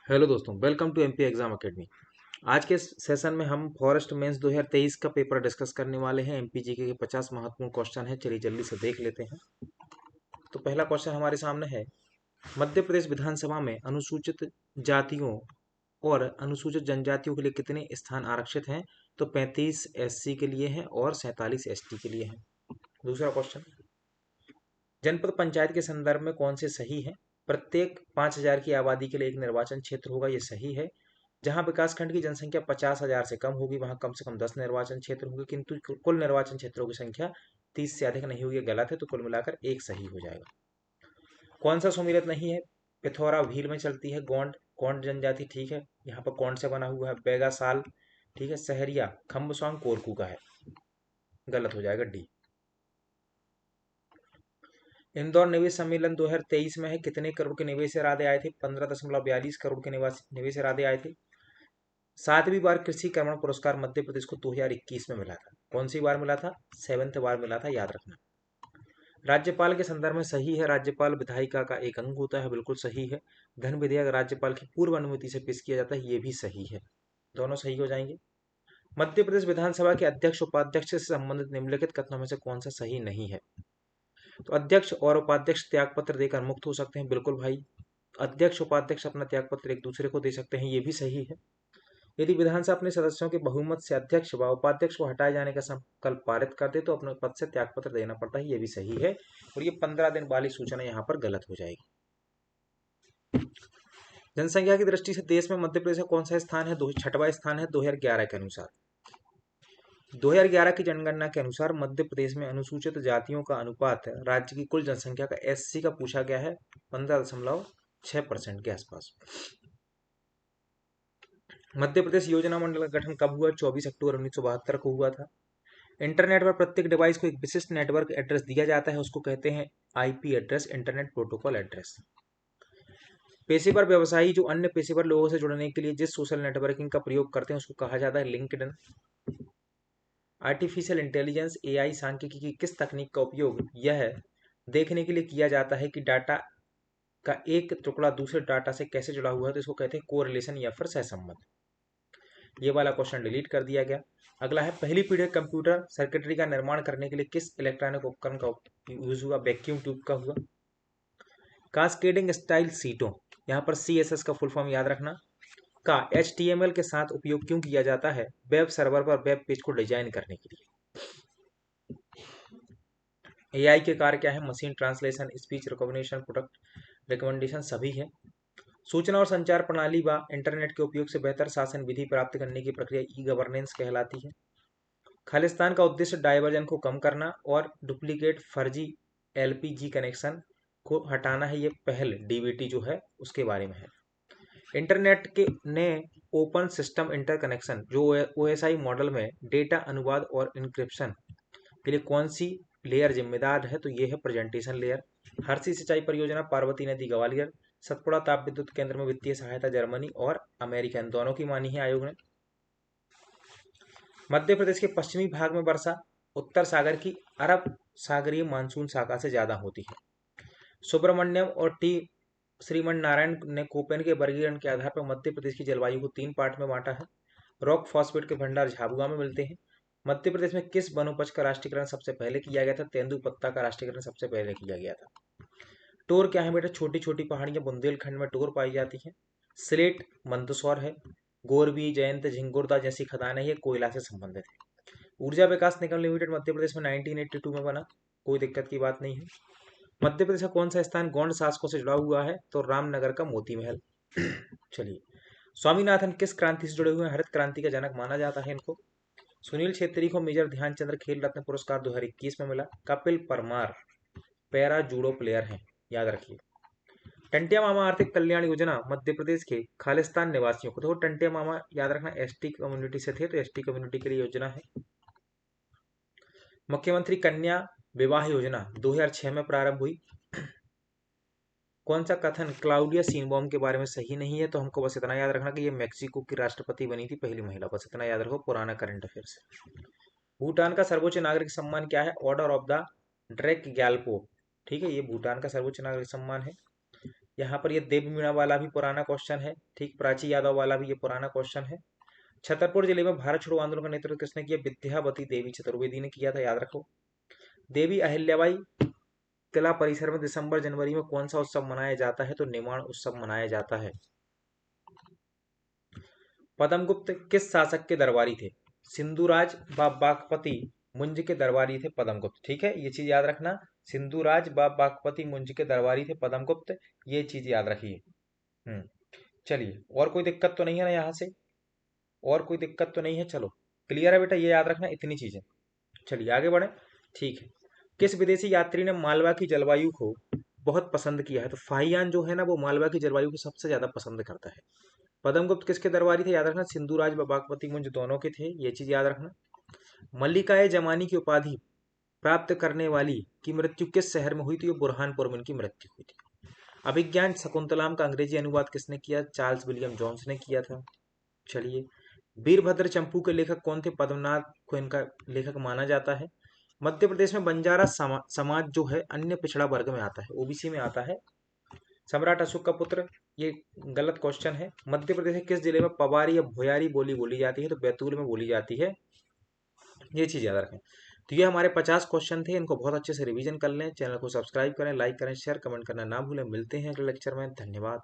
Hello दोस्तों, welcome to MP exam academy. आज के सेशन में हम फॉरेस्ट मेंस 2023 का पेपर डिस्कस करने वाले हैं। एमपी जीके के 50 महत्वपूर्ण क्वेश्चन हैं। चलिए जल्दी से देख लेते हैं। तो पहला क्वेश्चन हमारे सामने है, मध्य प्रदेश विधानसभा में अनुसूचित जातियों और अनुसूचित जनजातियों के लिए कितने स्थान आरक्षित हैं? तो 35 एससी के लिए हैं और 47 एसटी के लिए हैं। दूसरा क्वेश्चन, जनपद पंचायत के संदर्भ में कौन से सही है? प्रत्येक 5,000 की आबादी के लिए एक निर्वाचन क्षेत्र होगा, ये सही है। जहां विकासखंड की जनसंख्या 50,000 से कम होगी वहां कम से कम 10 निर्वाचन क्षेत्र होंगे, किंतु कुल निर्वाचन क्षेत्रों की संख्या 30 से अधिक नहीं होगी, गलत है। तो कुल मिलाकर एक सही हो जाएगा। कौन सा सुमिरत नहीं है? पिथौरा भील में चलती है। गोंड, गोंड जनजाति, ठीक है। यहाँ पर कौन से बना हुआ है? बेगा साल, ठीक है। सहरिया खम्बसवांग कोरकू का है, गलत हो जाएगा डी। इंदौर निवेश सम्मेलन 2023 में है। कितने करोड़ के निवेश इरादे आए थे? 15.42 करोड़ के निवेश इरादे आए थे। 7वीं बार कृषि कर्मण पुरस्कार मध्य प्रदेश को 2021 में मिला था। कौन सी बार मिला था? 7th बार मिला था, याद रखना। राज्यपाल के संदर्भ में सही है। राज्यपाल विधायिका का एक अंग होता है, बिल्कुल सही है। धन विधेयक राज्यपाल की पूर्व अनुमति से पेश किया जाता है, ये भी सही है। दोनों सही हो जाएंगे। मध्य प्रदेश विधानसभा के अध्यक्ष उपाध्यक्ष से संबंधित निम्नलिखित कथनों में से कौन सा सही नहीं है? तो अध्यक्ष और उपाध्यक्ष त्यागपत्र देकर मुक्त हो सकते हैं, बिल्कुल भाई। अध्यक्ष उपाध्यक्ष अपना त्यागपत्र एक दूसरे को दे सकते हैं, ये भी सही है। यदि विधानसभा अपने सदस्यों के बहुमत से अध्यक्ष व उपाध्यक्ष को हटाए जाने का संकल्प पारित कर दे तो अपने पद से त्यागपत्र देना पड़ता है, ये भी सही है। और ये 15 दिन वाली सूचना यहाँ पर गलत हो जाएगी। जनसंख्या की दृष्टि से देश में मध्य प्रदेश का कौन सा स्थान है? 6वां स्थान है 2011 के अनुसार। 2011 की जनगणना के अनुसार मध्य प्रदेश में अनुसूचित जातियों का अनुपात राज्य की कुल जनसंख्या का एससी का पूछा गया है 15.6% के आसपास। मध्य प्रदेश योजना मंडल का गठन कब हुआ? 24 अक्टूबर 1972 को हुआ था। इंटरनेट पर प्रत्येक डिवाइस को एक विशिष्ट नेटवर्क एड्रेस दिया जाता है, उसको कहते हैं IP address, internet protocol address. पेशेवर व्यवसायी जो अन्य पेशेवर लोगों से जुड़ने के लिए जिस सोशल नेटवर्किंग का प्रयोग करते हैं उसको कहा जाता है लिंक्डइन। आर्टिफिशियल इंटेलिजेंस एआई सांख्यिकी की किस तकनीक का उपयोग यह देखने के लिए किया जाता है कि डाटा का एक टुकड़ा दूसरे डाटा से कैसे जुड़ा हुआ है? तो इसको कहते हैं कोरिलेशन या फिर सहसंबंध। ये वाला क्वेश्चन डिलीट कर दिया गया। अगला है, पहली पीढ़ी कंप्यूटर सर्किटरी का निर्माण करने के लिए किस इलेक्ट्रॉनिक उपकरण का यूज हुआ? वैक्यूम ट्यूब का हुआ। कास्केडिंग स्टाइल सीटों, यहाँ पर CSS का फुल फॉर्म याद रखना, का HTML के साथ उपयोग क्यों किया जाता है? वेब सर्वर पर वेब पेज को डिजाइन करने के लिए। AI के कार्य क्या है? Machine translation, speech recognition, product recommendation सभी है। सूचना और संचार प्रणाली व इंटरनेट के उपयोग से बेहतर शासन विधि प्राप्त करने की प्रक्रिया ई गवर्नेंस कहलाती है। खालिस्तान का उद्देश्य डायवर्जन को कम करना और डुप्लीकेट फर्जी LPG कनेक्शन को हटाना है। ये पहल DBT जो है उसके बारे में है। इंटरनेट के ने ओपन सिस्टम इंटरकनेक्शन जो OSI मॉडल में डेटा अनुवाद और इंक्रिप्शन के लिए कौन सी लेयर जिम्मेदार है? तो ये है प्रेजेंटेशन लेयर। हरसी सिंचाई परियोजना पार्वती नदी ग्वालियर। सतपुड़ा ताप विद्युत केंद्र में वित्तीय सहायता जर्मनी और अमेरिका, इन दोनों की मानी है आयोग ने। मध्य प्रदेश के पश्चिमी भाग में वर्षा उत्तर सागर की अरब सागरीय मानसून शाखा से ज्यादा होती है। सुब्रमण्यम और टी श्रीमन नारायण ने कोपेन के वर्गीकरण के आधार पर मध्य प्रदेश की जलवायु को 3 पार्ट में बांटा है। रॉक फॉस्फेट के भंडार झाबुआ में मिलते हैं। मध्य प्रदेश में किस वनोपज का राष्ट्रीयकरण सबसे पहले किया गया था? तेंदुपत्ता का राष्ट्रीयकरण सबसे पहले किया गया था। टोर क्या है बेटा? छोटी छोटी पहाड़ियां बुंदेलखंड में टोर पाई जाती है। स्लेट मंदसौर है। गोरबी, जयंत, झिंगुरदा जैसी खदानें ये कोयला से संबंधित है। ऊर्जा विकास निगम लिमिटेड मध्य प्रदेश में 1982 में बना, कोई दिक्कत की बात नहीं है। मध्य प्रदेश का कौन सा स्थान गौंड शासकों से जुड़ा हुआ है? तो रामनगर का मोती महल। चलिए, स्वामीनाथन किस क्रांति से जुड़े हुए हैं? हरित क्रांति का जनक माना जाता है इनको। सुनील छेत्री को मेजर ध्यानचंद्र खेल रत्न पुरस्कार 2021 में मिला। Kapil Parmar para judo player हैं, याद रखिए। टंटिया मामा आर्थिक कल्याण योजना मध्य प्रदेश के खालिस्तान निवासियों को, तो टंटिया मामा याद रखना ST कम्युनिटी से थे, तो ST कम्युनिटी के लिए योजना है। मुख्यमंत्री कन्या विवाह योजना 2006 में प्रारंभ हुई। कौन सा कथन क्लाउडिया सीनबॉम के बारे में सही नहीं है? तो हमको बस इतना याद रखना कि ये मेक्सिको की राष्ट्रपति बनी थी, पहली महिला, बस इतना याद रखो, पुराना करंट अफेयर्स। भूटान का सर्वोच्च नागरिक सम्मान क्या है? Order of the Drake Gyalpo, ठीक है, ये भूटान का सर्वोच्च नागरिक सम्मान है। यहाँ पर ये देव मीणा वाला भी पुराना क्वेश्चन है, ठीक। प्राची यादव वाला भी ये पुराना क्वेश्चन है। छतरपुर जिले में भारत छोड़ो आंदोलन का नेतृत्व किसने किया? विद्यावती देवी चतुर्वेदी ने किया था, याद रखो। देवी अहिल्याबाई किला परिसर में दिसंबर जनवरी में कौन सा उत्सव मनाया जाता है? तो निमाड़ उत्सव मनाया जाता है। पद्मगुप्त किस शासक के दरबारी थे? सिंधुराज व बागपति मुंज के दरबारी थे पद्मगुप्त, ठीक है, ये चीज याद रखना। सिंधुराज व बागपति मुंज के दरबारी थे पद्मगुप्त, ये चीज याद रखिए। चलिए, और कोई दिक्कत तो नहीं है ना यहाँ से? और कोई दिक्कत तो नहीं है? चलो, क्लियर है बेटा, ये याद रखना, इतनी चीजें। चलिए आगे बढ़े, ठीक है। किस विदेशी यात्री ने मालवा की जलवायु को बहुत पसंद किया है? तो फाहियान जो है ना, वो मालवा की जलवायु को सबसे ज्यादा पसंद करता है। पद्मगुप्त किसके दरबारी थे? याद रखना, सिंधुराज व बागपति मुंज दोनों के थे, ये चीज याद रखना। मल्लिकाए जमानी की उपाधि प्राप्त करने वाली की मृत्यु किस शहर में हुई थी? बुरहानपुर में इनकी मृत्यु हुई थी। अभिज्ञान शकुंतलाम का अंग्रेजी अनुवाद किसने किया? चार्ल्स विलियम जोन्स ने किया था। चलिए, वीरभद्र चंपू के लेखक कौन थे? पद्मनाथ को इनका लेखक माना जाता है। मध्य प्रदेश में बंजारा समाज जो है अन्य पिछड़ा वर्ग में आता है, ओबीसी में आता है। सम्राट अशोक का पुत्र, ये गलत क्वेश्चन है। मध्य प्रदेश के किस जिले में पवारी या भोयारी बोली बोली जाती है? तो बैतूल में बोली जाती है, ये चीज याद रखें। तो ये हमारे 50 क्वेश्चन थे, इनको बहुत अच्छे से रिवीजन कर लें। चैनल को सब्सक्राइब करें, लाइक करें, शेयर कमेंट करना ना भूलें। मिलते हैं अगले लेक्चर में, धन्यवाद।